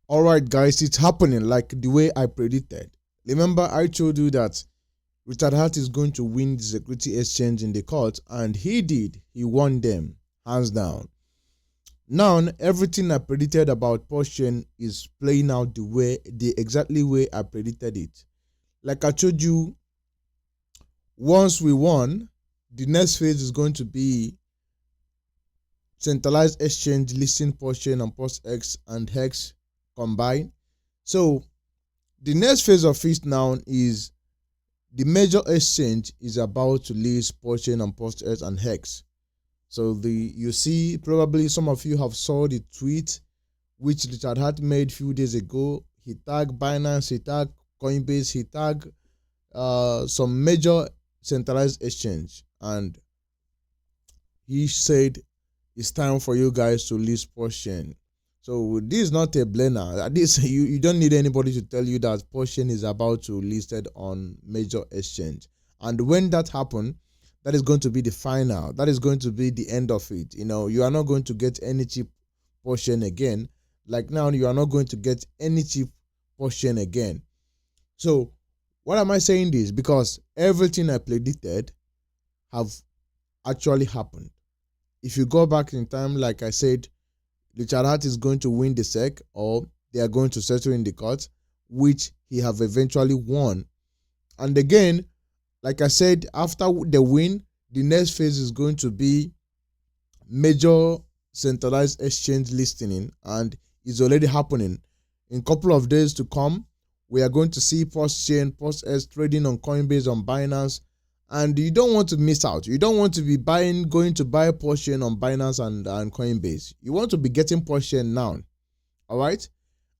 Alright guys, it's happening like the way I predicted. Remember I told you that Richard Hart is going to win the security exchange in the court, and he did. He won them, hands down. Now everything I predicted about PulseChain is playing out the exactly way I predicted it. Like I told you, once we won, the next phase is going to be centralized exchange listing PulseChain and PulseX and Hex combined. So the next phase of it now is the major exchange is about to list PulseChain and PulseX and Hex. So you see, probably some of you have saw the tweet which Richard Hart made a few days ago. He tagged Binance, he tagged Coinbase, he tagged some major centralized exchange, and he said it's time for you guys to list PulseChain. So this is not a blender. This you don't need anybody to tell you that PulseChain is about to listed on major exchange. And when that happens, that is going to be the final. That is going to be the end of it. You are not going to get any cheap PulseChain again. Like now, you are not going to get any cheap PulseChain again. So what am I saying this? Because everything I predicted have actually happened. If you go back in time, like I said, Richard Hart is going to win the SEC, or they are going to settle in the court, which he have eventually won. And again, like I said, after the win, the next phase is going to be major centralized exchange listing, and it's already happening. In a couple of days to come, we are going to see PulseChain, PulseX trading on Coinbase, on Binance, and you don't want to miss out. You don't want to be going to buy PulseChain on Binance and Coinbase. You want to be getting PulseChain now. All right?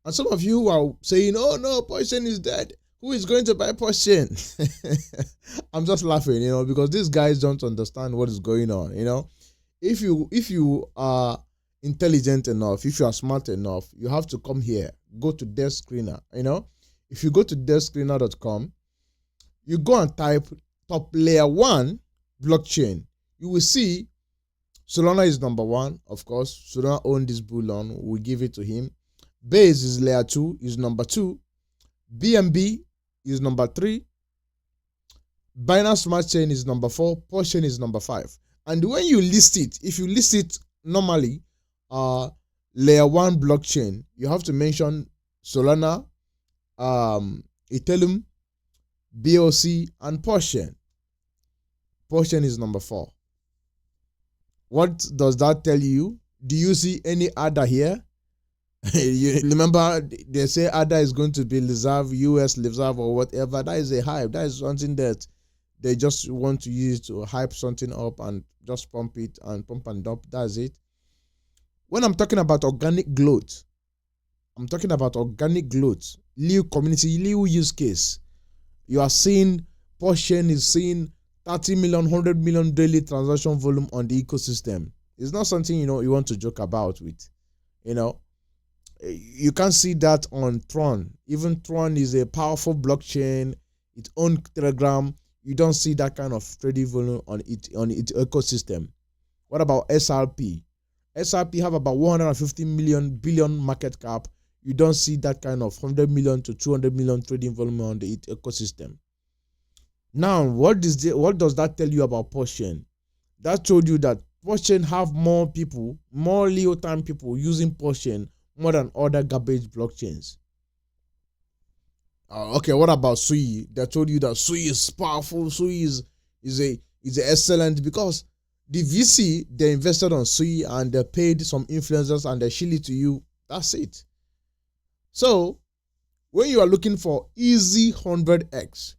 And some of you are saying, oh no, PulseChain is dead. Who is going to buy PulseChain? I'm just laughing, because these guys don't understand what is going on. If you are intelligent enough, if you are smart enough, you have to come here. Go to Desk Screener. If you go to deskscreener.com, you go and type top layer 1 blockchain. You will see Solana is number 1. Of course, Solana owns this bullion. We give it to him. Base is layer 2, is number 2. BNB is number 3. Binance Smart Chain is number 4. PulseChain is number 5. And when you list it, if you list it normally, layer 1 blockchain, you have to mention Solana, Ethereum, BOC, and PulseChain. PulseChain is number 4. What does that tell you? Do you see any ADA here? You remember they say ADA is going to be reserve, US reserve, or whatever. That is a hype. That is something that they just want to use to hype something up and just pump it and pump and dump. That's it. When I'm talking about organic growth, I'm talking about organic growth, new community, new use case. You are seeing PulseChain is seeing 30 million, 100 million daily transaction volume on the ecosystem. It's not something you want to joke about with. You can't see that on Tron. Even Tron is a powerful blockchain, its own Telegram. You don't see that kind of trading volume on its ecosystem. What about SRP? SRP have about 150 billion market cap. You don't see that kind of 100 million to 200 million trading volume on the ecosystem. Now, what does that tell you about PulseChain? That told you that PulseChain have more people, more real-time people using PulseChain more than other garbage blockchains. Okay, what about Sui? They told you that Sui is powerful. Sui is excellent because the VC, they invested on Sui and they paid some influencers and they shield it to you. That's it. So when you are looking for easy 100x,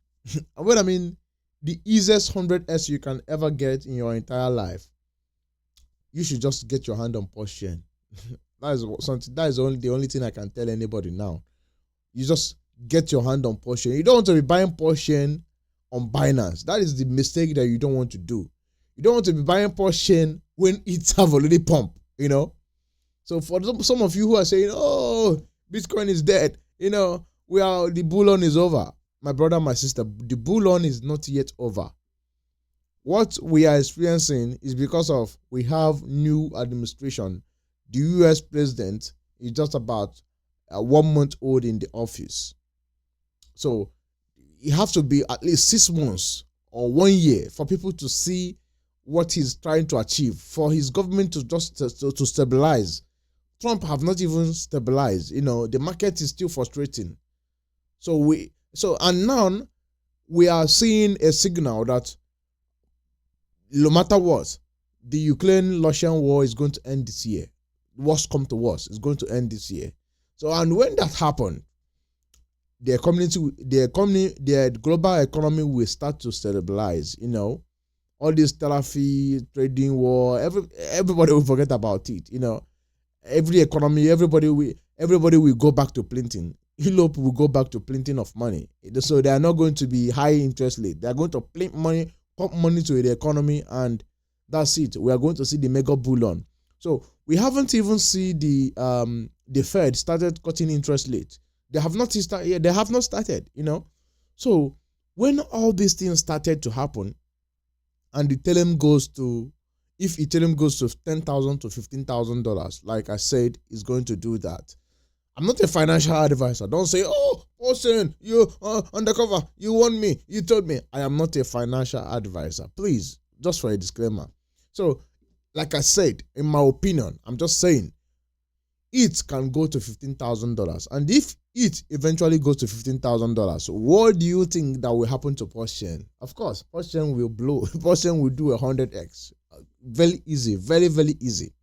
what I mean, the easiest 100x you can ever get in your entire life, you should just get your hand on PulseChain. That is the only thing I can tell anybody now. You just get your hand on PulseChain. You don't want to be buying PulseChain on Binance. That is the mistake that you don't want to do. You don't want to be buying PulseChain when it's have already pumped, So for some of you who are saying, oh, Bitcoin is dead, the bull run is over. My brother, my sister, the bull run is not yet over. What we are experiencing is because of we have new administration. The US president is just about 1 month old in the office. So it has to be at least 6 months or 1 year for people to see what he's trying to achieve, for his government to just to stabilize. Trump have not even stabilized. The market is still frustrating. And now we are seeing a signal that no matter what, the Ukraine-Russian war is going to end this year. Worst come to worst, it's going to end this year. So, and when that happens, the global economy will start to stabilize. All this tariff trading war, everybody will forget about it. Every economy, everybody will go back to printing. Europe will go back to printing of money. So they are not going to be high interest rate. They are going to print money, pump money to the economy, and that's it. We are going to see the mega bull. So we haven't even seen the Fed started cutting interest rate. They have not started yet. They have not started. So when all these things started to happen, and if Ethereum goes to $10,000 to $15,000, like I said, is going to do that. I'm not a financial advisor. Don't say, "Oh, Austin, you undercover, you want me, you told me." I am not a financial advisor. Please, just for a disclaimer. So, like I said, in my opinion, I'm just saying, it can go to $15,000. And if it eventually goes to $15,000, what do you think that will happen to PulseChain? Of course, PulseChain will blow. PulseChain will do 100x. Very easy. Very, very easy.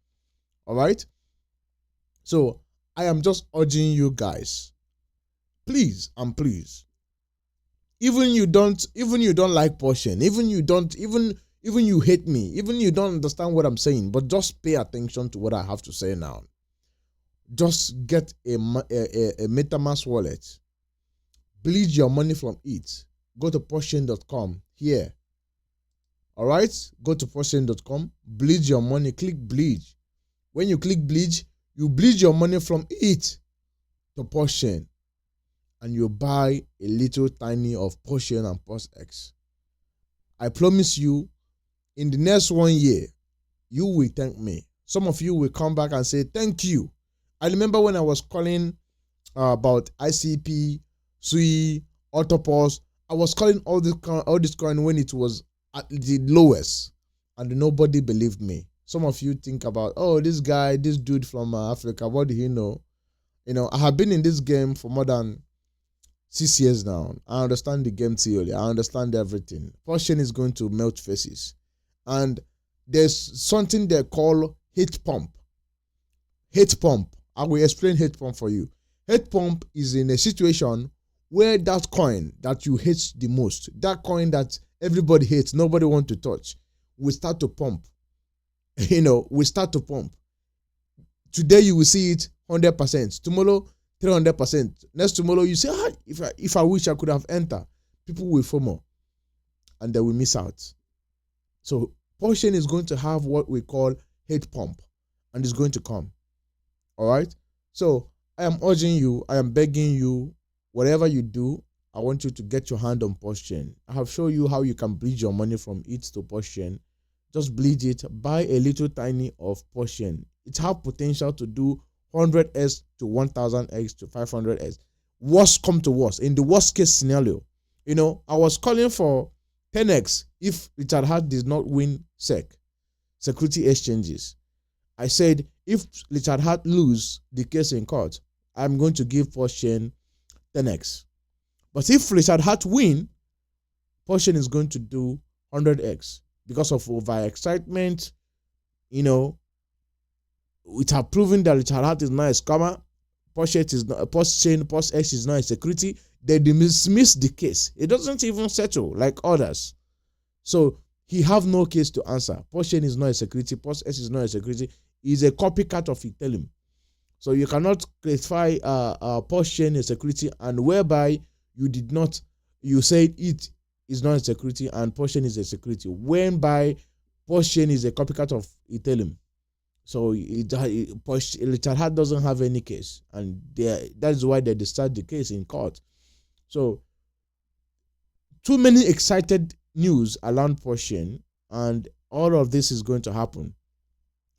All right? So, I am just urging you guys, please and please, even you don't like PulseChain, even you hate me, even you don't understand what I'm saying, but just pay attention to what I have to say now. Just get a MetaMask wallet, bleed your money from it. Go to PulseChain.com here. All right, go to PulseChain.com, bleed your money, click bleed. When you click bleed, you bleed your money from it to PulseChain, and you buy a little tiny of PulseChain and PulseX. I promise you, in the next 1 year, you will thank me. Some of you will come back and say, "Thank you." I remember when I was calling about ICP, SUI, Autopause. I was calling all this coin when it was at the lowest, and nobody believed me. Some of you think about, "Oh, this dude from Africa, what do he know?" I have been in this game for more than 6 years now. I understand the game theory. I understand everything. PulseChain is going to melt faces. And there's something they call hate pump. Hate pump. I will explain hate pump for you. Hate pump is in a situation where that coin that you hate the most, that coin that everybody hates, nobody wants to touch, will start to pump. We start to pump. Today you will see it 100%. Tomorrow 300%. Next tomorrow you say, if I wish I could have entered. People will FOMO and they will miss out. So PulseChain is going to have what we call hate pump, and it's going to come. All right. So I am urging you, I am begging you, whatever you do, I want you to get your hand on PulseChain. I have shown you how you can bleed your money from it to PulseChain. Just bleed it, buy a little tiny of PulseChain. It has potential to do 100x to 1000x to 500x. Worst come to worst. In the worst case scenario, I was calling for 10x if Richard Hart did not win security exchanges. I said, if Richard Hart lose the case in court, I'm going to give PulseChain 10x. But if Richard Hart win, PulseChain is going to do 100x because of overexcitement. It have proven that Richard Hart is not a scammer. PulseX is not a security. They dismiss the case. It doesn't even settle like others. So he have no case to answer. PulseChain is not a security. PulseX is not a security. It's a copycat of Ethereum. So you cannot classify PulseChain a security, and whereby you said it is not a security and PulseChain is a security, whereby PulseChain is a copycat of Ethereum. So Richard Hart doesn't have any case, and that's why they decide the case in court. So too many excited news around PulseChain, and all of this is going to happen.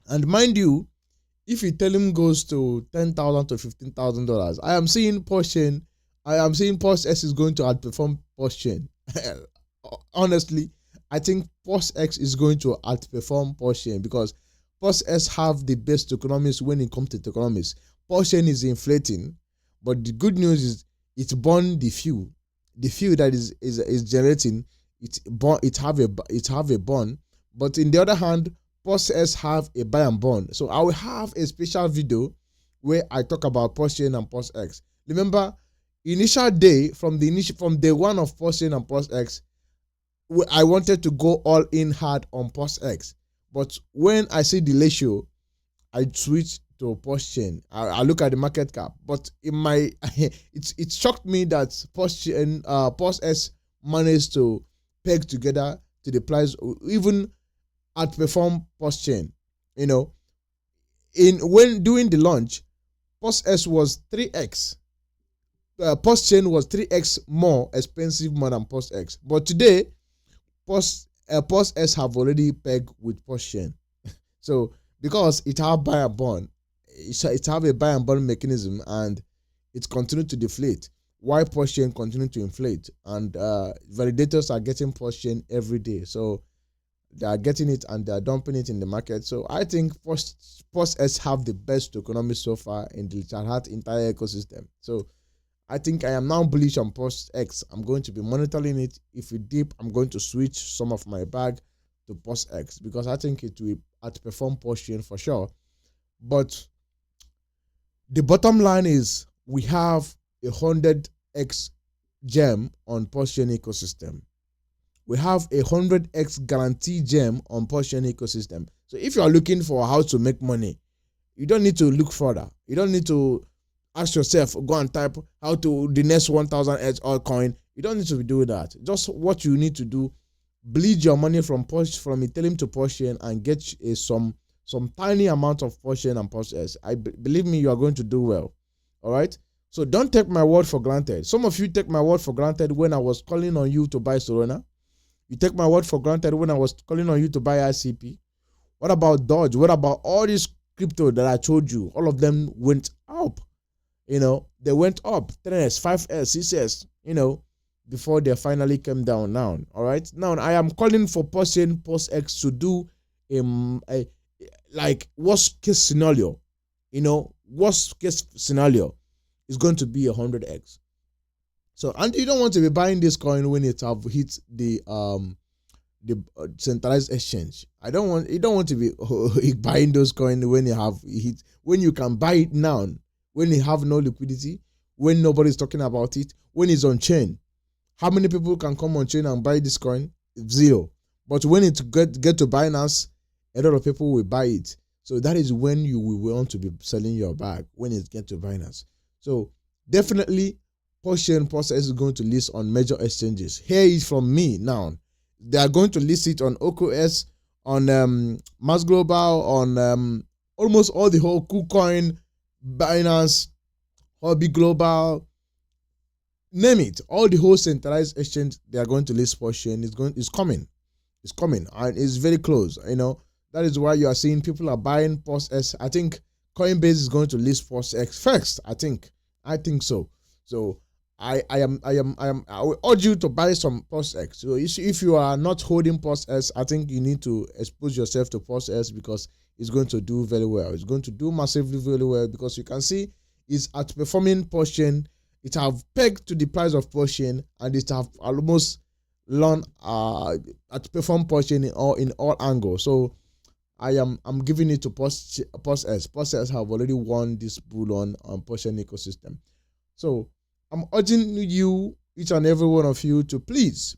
And mind you, if Ethereum goes to $10,000 to $15,000, I am seeing PulseChain, I am seeing PulseX is going to outperform PulseChain. Honestly, I think PulseX is going to outperform PulseChain because PulseX have the best economics when it comes to economics. PulseChain is inflating, but the good news is it's born the fuel. The fuel that is generating it have a burn. But in the other hand, PulseX have a buy and burn. So I will have a special video where I talk about PulseChain and PulseX. Remember, initial day from day one of PulseChain and PulseX, I wanted to go all in hard on PulseX, but when I see the ratio, I switch to PulseChain. I look at the market cap, but in my it shocked me that PulseX managed to peg together to the price, even outperform PulseChain. You know, when doing the launch, PulseX was 3x. PulseChain was 3x more expensive more than PulseX, but today PulseX have already pegged with PulseChain. So because it have buy and burn, it have a buy and burn mechanism, and it continued to deflate while PulseChain continue to inflate, and validators are getting PulseChain every day. So they are getting it and they are dumping it in the market. So I think PulseX have the best economics so far in the Charhat entire ecosystem. So I think I am now bullish on PulseX. I'm going to be monitoring it. If it dip, I'm going to switch some of my bag to PulseX because I think it will outperform PulseChain for sure. But the bottom line is we have 100x gem on PulseChain ecosystem. We have 100x guarantee gem on PulseChain ecosystem. So if you are looking for how to make money, you don't need to look further. You don't need to ask yourself, go and type how to the next 1000x altcoin. You don't need to be doing that. Just what you need to do, bleed your money from Ethereum to PulseChain and get some tiny amount of PulseChain and PulseX. Believe me, you are going to do well. All right. So don't take my word for granted. Some of you take my word for granted when I was calling on you to buy Solana. You take my word for granted when I was calling on you to buy ICP. What about Dodge? What about all this crypto that I told you? All of them went up. You know, they went up 3S, 5S, 6S, you know, before they finally came down now. All right. Now I am calling for PulseChain, PulseX to do a like worst case scenario. You know, worst case scenario is going to be 100x. So, and you don't want to be buying this coin when it have hit the centralized exchange. You don't want to be buying those coins when you have hit, when you can buy it now, when you have no liquidity, when nobody's talking about it, when it's on chain. How many people can come on chain and buy this coin? Zero. But when it get to Binance, a lot of people will buy it. So that is when you will want to be selling your bag, when it gets to Binance. So definitely PulseChain PulseX is going to list on major exchanges. Here is from me now. They are going to list it on OKS, on Mass Global, on almost all the whole KuCoin, Binance, Hobby Global, name it. All the whole centralized exchange, they are going to list PulseChain. It's coming, and it's very close. You know, that is why you are seeing people are buying PulseX. I think Coinbase is going to list PulseX first. I think so. So I will urge you to buy some PulseX. So if you are not holding PulseX, I think you need to expose yourself to PulseX because it's going to do very well. It's going to do massively very well because you can see it's outperforming PulseChain. It have pegged to the price of PulseChain, and it have almost learned outperform PulseChain in all angles. So I'm giving it to PulseX. PulseX have already won this bull on PulseChain ecosystem. So I'm urging you, each and every one of you, to please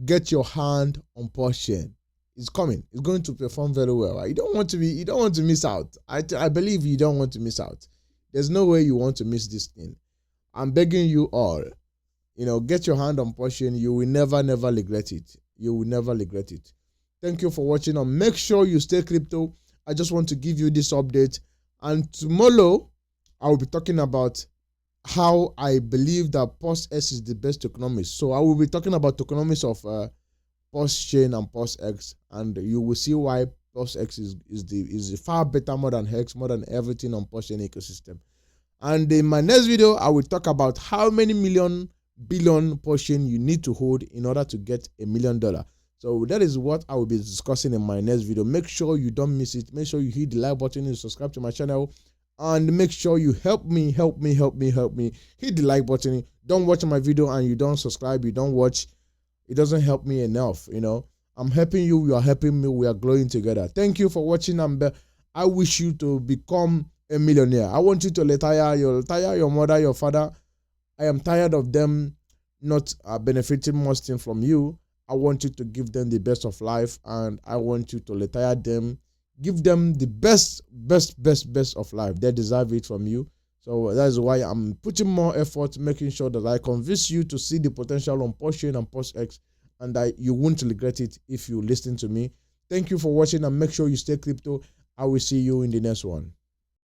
get your hand on PulseChain. It's coming. It's going to perform very well. You don't want to miss out. I believe you don't want to miss out. There's no way you want to miss this thing. I'm begging you all, get your hand on PulseChain. You will never regret it. You will never regret it. Thank you for watching, and make sure you stay crypto. I just want to give you this update, and tomorrow I will be talking about how I believe that PulseX is the best tokenomics. So I will be talking about tokenomics of PulseChain and PulseX, and you will see why PulseX is far better, more than Hex, more than everything on PulseChain ecosystem. And in my next video, I will talk about how many billion PulseChain you need to hold in order to get $1 million. So that is what I will be discussing in my next video. Make sure you don't miss it. Make sure you hit the like button and subscribe to my channel. And make sure you help me. Hit the like button. Don't watch my video and you don't subscribe, you don't watch. It doesn't help me enough, you know. I'm helping you, you are helping me, we are growing together. Thank you for watching, and I wish you to become a millionaire. I want you to retire your mother, your father. I am tired of them not benefiting much thing from you. I want you to give them the best of life, and I want you to retire them. Give them the best of life. They deserve it from you. So that is why I'm putting more effort, making sure that I convince you to see the potential on PulseChain and PulseX, and that you won't regret it if you listen to me. Thank you for watching, and make sure you stay crypto. I will see you in the next one.